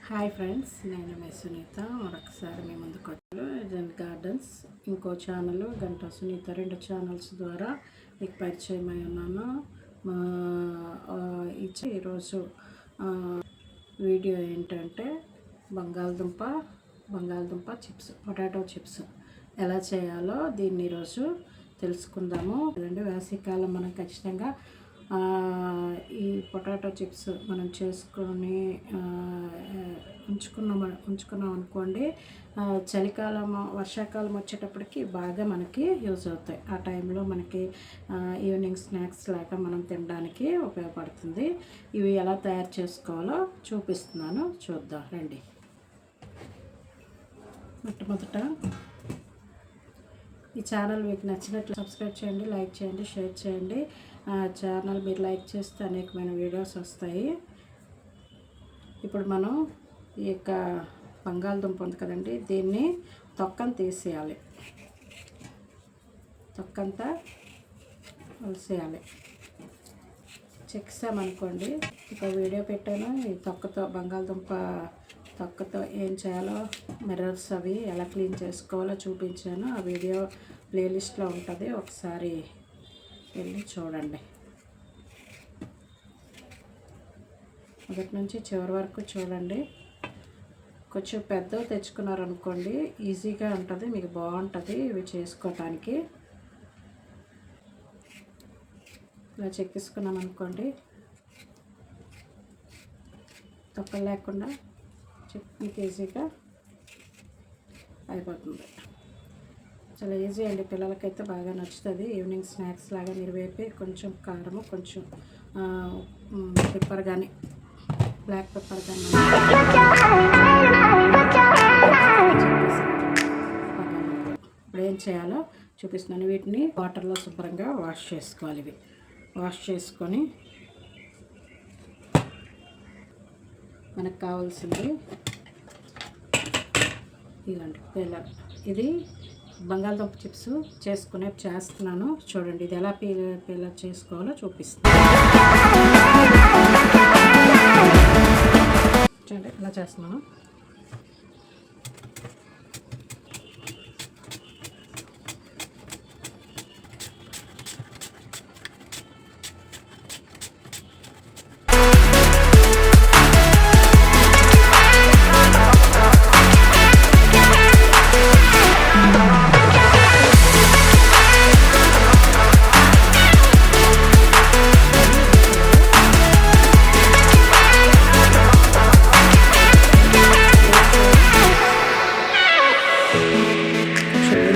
Hi friends, నేను మీ సునీత. మరొకసారి మీ ముందుకు వచ్చాను. ఏజెంట్ గార్డెన్స్ ఇంకో ఛానల్, గంట సునీత, 2 ఛానల్స్ ద్వారా మీకు పరిచయం అయి ఉన్నాను. ఈరోజు వీడియో ఏంటంటే బంగాళదుంప చిప్స్, పొటాటో చిప్స్ ఎలా చేయాలో దీన్ని ఈరోజు తెలుసుకుందాము. వేసవికాలం మనం ఖచ్చితంగా ఈ పొటాటో చిప్స్ మనం చేసుకొని ఉంచుకున్నాం అనుకోండి, చలికాలం వర్షాకాలం వచ్చేటప్పటికి బాగా మనకి యూజ్ అవుతాయి. ఆ టైంలో మనకి ఈవినింగ్ స్నాక్స్ లాగా మనం తినడానికి ఉపయోగపడుతుంది. ఇవి ఎలా తయారు చేసుకోవాలో చూపిస్తున్నాను, చూద్దాం రండి. మొట్టమొదట ఈ ఛానల్ మీకు నచ్చినట్లు సబ్స్క్రైబ్ చేయండి, లైక్ చేయండి, షేర్ చేయండి. ఛానల్ మీరు లైక్ చేస్తే అనేకమైన వీడియోస్ వస్తాయి. ఇప్పుడు మనం ఈ యొక్క బంగాళదుంప ఉంది కదండి, దీన్ని తొక్కను తీసేయాలి. తొక్కంతా వలిసేయాలి. చెక్సామనుకోండి, ఒక వీడియో పెట్టాను ఈ బంగాళదుంప తొక్కతో ఏం చేయాలో, మిర్రర్స్ అవి ఎలా క్లీన్ చేసుకోవాలో చూపించాను. ఆ వీడియో ప్లేలిస్ట్లో ఉంటుంది, ఒకసారి వెళ్ళి చూడండి. మొదటి నుంచి చివరి వరకు చూడండి. కొంచెం పెద్దవి తెచ్చుకున్నారనుకోండి, ఈజీగా ఉంటుంది, మీకు బాగుంటుంది ఇవి చేసుకోవటానికి. ఇలా చెక్కిసుకున్నాం అనుకోండి, తొక్కలు లేకుండా మీకు ఈజీగా అయిపోతుంది. చాలా ఈజీ అండి, పిల్లలకైతే బాగా నచ్చుతుంది. ఈవినింగ్ స్నాక్స్ లాగా మీరు వేపి కొంచెం కారము, కొంచెం పెప్పర్ కానీ, బ్లాక్ పెప్పర్ కానీ ఇప్పుడు ఏం చేయాలో చూపిస్తున్నాను. వీటిని వాటర్లో శుభ్రంగా వాష్ చేసుకోవాలి. ఇవి వాష్ చేసుకొని మనకు కావాల్సింది ఇలాంటి పిల్లలు. ఇది బంగాళదుంప చిప్స్ చేస్తున్నాను చూడండి. ఇది ఎలా పీల్ చేసుకోవాలో చూపిస్తాను. చూడండి ఇలా చేస్తున్నాను.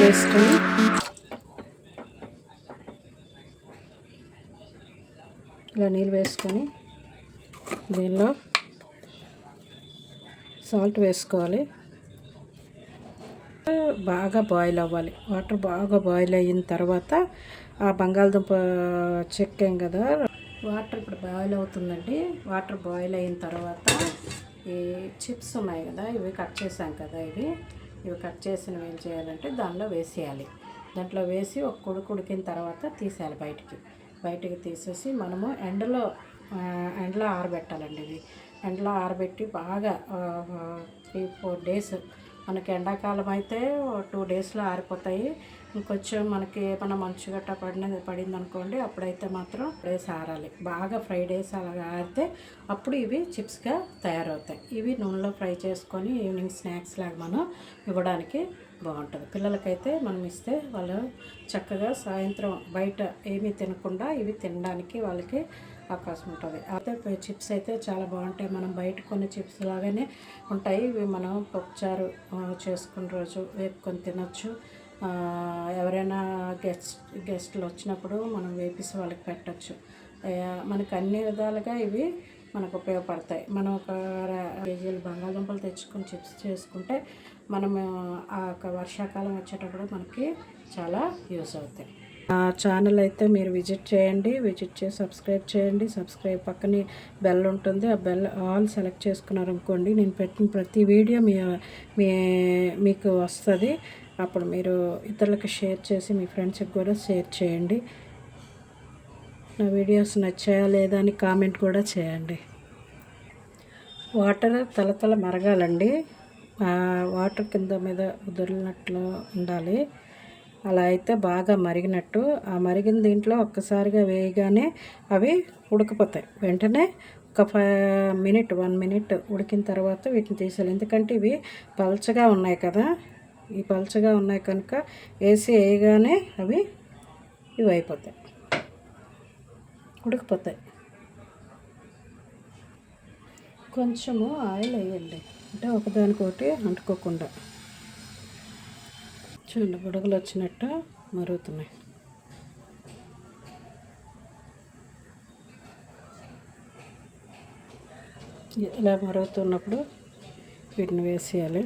వేసుకొని ఇలా నీళ్ళు వేసుకొని దీనిలో సాల్ట్ వేసుకోవాలి. బాగా బాయిల్ అవ్వాలి. వాటర్ బాగా బాయిల్ అయిన తర్వాత ఆ బంగాళదుంప చెక్కాం కదా, వాటర్ ఇప్పుడు బాయిల్ అవుతుందండి. వాటర్ బాయిల్ అయిన తర్వాత ఈ చిప్స్ ఉన్నాయి కదా, ఇవి కట్ చేసాం కదా, ఇవి కట్ చేసినవి ఏం చేయాలంటే దానిలో వేసేయాలి. దాంట్లో వేసి ఒక ఉడికిన తర్వాత తీసేయాలి. బయటికి తీసేసి మనము ఎండలో ఆరబెట్టాలండి. ఇవి ఎండలో ఆరబెట్టి బాగా 3-4 డేస్, మనకి ఎండాకాలం అయితే 2 డేస్లో ఆరిపోతాయి. ఇంకొంచెం మనకి ఏమైనా మంచు గట్ట పడింది అనుకోండి, అప్పుడైతే మాత్రం డేస్ ఆరాలి. బాగా 5 డేస్ అలాగా ఆరితే అప్పుడు ఇవి చిప్స్గా తయారవుతాయి. ఇవి నూనెలో ఫ్రై చేసుకొని ఈవినింగ్ స్నాక్స్ లాగా మనం ఇవ్వడానికి బాగుంటుంది. పిల్లలకైతే మనం ఇస్తే వాళ్ళు చక్కగా సాయంత్రం బయట ఏమీ తినకుండా ఇవి తినడానికి వాళ్ళకి అవకాశం ఉంటుంది. అయితే చిప్స్ అయితే చాలా బాగుంటాయి. మనం బయట కొన్ని చిప్స్ లాగానే ఉంటాయి. ఇవి మనం పప్పుచారు చేసుకున్న రోజు వేపుకొని తినొచ్చు. ఎవరైనా గెస్ట్లు వచ్చినప్పుడు మనం వేపిసి వాళ్ళకి పెట్టచ్చు. మనకు అన్ని విధాలుగా ఇవి మనకు ఉపయోగపడతాయి. మనం ఒక 2 కేజీలు బంగాళదుంపలు తెచ్చుకొని చిప్స్ చేసుకుంటే మనం ఆ వర్షాకాలం వచ్చేటప్పుడు మనకి చాలా యూస్ అవుతాయి. ఛానల్ అయితే మీరు విజిట్ చేసి సబ్స్క్రైబ్ చేయండి. సబ్స్క్రైబ్ పక్కనే బెల్ ఉంటుంది, ఆ బెల్ ఆల్ సెలెక్ట్ చేసుకున్నారనుకోండి, నేను పెట్టిన ప్రతి వీడియో మీకు వస్తుంది. అప్పుడు మీరు ఇతరులకు షేర్ చేసి మీ ఫ్రెండ్స్కి కూడా షేర్ చేయండి. నా వీడియోస్ నచ్చాయా లేదా అని కామెంట్ కూడా చేయండి. వాటర్ తలతల మరగాలండి. వాటర్ కింద మీద ఉదిరినట్లు ఉండాలి. అలా అయితే బాగా మరిగినట్టు. ఆ మరిగిన దీంట్లో ఒక్కసారిగా వేయగానే అవి ఉడికిపోతాయి. వెంటనే ఒక 1 మినిట్ ఉడికిన తర్వాత వీటిని తీసేయాలి. ఎందుకంటే ఇవి పల్చగా ఉన్నాయి కదా, ఈ పల్చగా ఉన్నాయి కనుక వేయగానే ఇవి అయిపోతాయి, ఉడికిపోతాయి. కొంచెము ఆయిల్ వేయండి, అంటే ఒకదానికొకటి అంటుకోకుండా. చూడండి, బుడగలు వచ్చినట్టు మరుగుతున్నాయి. ఇలా మరుగుతున్నప్పుడు వీటిని వేసేయాలి.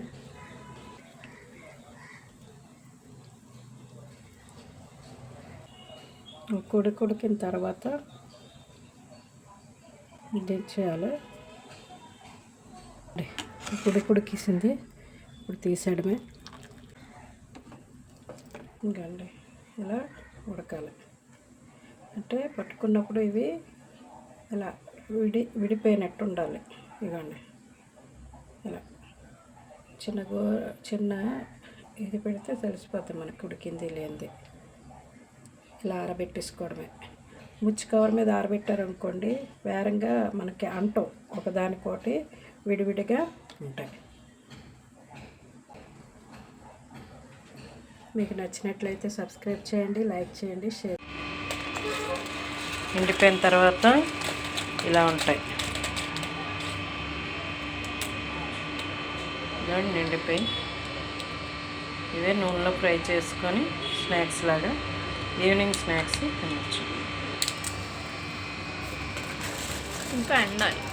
ఉడికిన తర్వాత దించేయాలి. ఉడికిసింది, ఇప్పుడు తీసేయడమే. ఇంకండి ఇలా ఉడకాలి. అంటే పట్టుకున్నప్పుడు ఇవి ఇలా విడిపోయినట్టు ఉండాలి. ఇవ్వండి, ఇలా చిన్న ఇది పెడితే తెలిసిపోతుంది మనకు ఉడికింది లేనిది. ఇలా ఆరబెట్టేసుకోవడమే. ముచ్చి కవర్ మీద ఆరబెట్టారనుకోండి, వేరంగా మనకి అంటవు, ఒకదానికోటి విడివిడిగా ఉంటాయి. మీకు నచ్చినట్లయితే సబ్స్క్రైబ్ చేయండి, లైక్ చేయండి, షేర్. ఎండిపోయిన తర్వాత ఇలా ఉంటాయి. ఇలాంటి ఎండిపోయి ఇవే నూనెలో ఫ్రై చేసుకొని స్నాక్స్ లాగా ఈవినింగ్ స్నాక్స్ తినచ్చు. ఇంకా ఎండాలి.